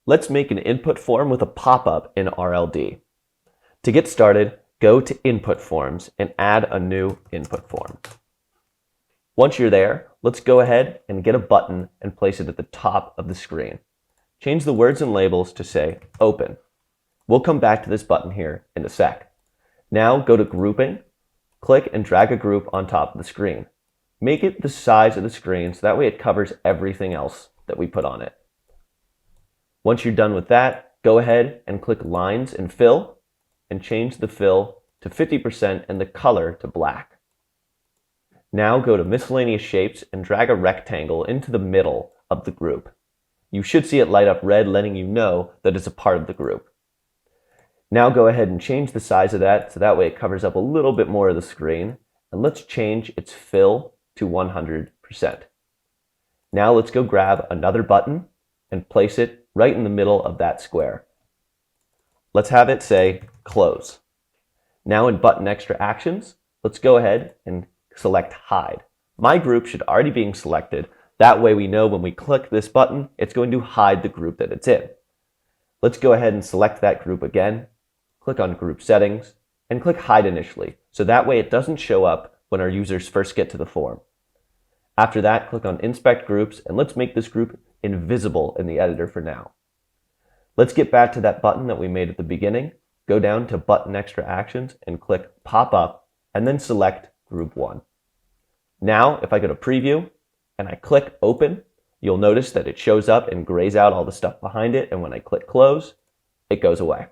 Let's make an input form with a pop-up in RLD. To get started, go to Input Forms and add a new input form. Once you're there, let's go ahead and get a button and place it at the top of the screen. Change the words and labels to say Open. We'll come back to this button here in a sec. Now go to Grouping, click and drag a group on top of the screen. Make it the size of the screen so that way it covers everything else that we put on it. Once you're done with that, go ahead and click Lines and Fill and change the fill to 50% and the color to black. Now go to Miscellaneous Shapes and drag a rectangle into the middle of the group. You should see it light up red, letting you know that it's a part of the group. Now go ahead and change the size of that so that way it covers up a little bit more of the screen. And let's change its fill to 100%. Now let's go grab another button and place it right in the middle of that square. Let's have it say Close. Now in Button Extra Actions, let's go ahead and select Hide. My group should already be selected. That way we know when we click this button, it's going to hide the group that it's in. Let's go ahead and select that group again, click on Group Settings, and click Hide Initially, so that way it doesn't show up when our users first get to the form. After that, click on Inspect Groups, and let's make this group invisible in the editor for now. Let's get back to that button that we made at the beginning, go down to Button Extra Actions, and click Pop Up, and then select Group 1. Now, if I go to Preview, and I click Open, you'll notice that it shows up and grays out all the stuff behind it, and when I click Close, it goes away.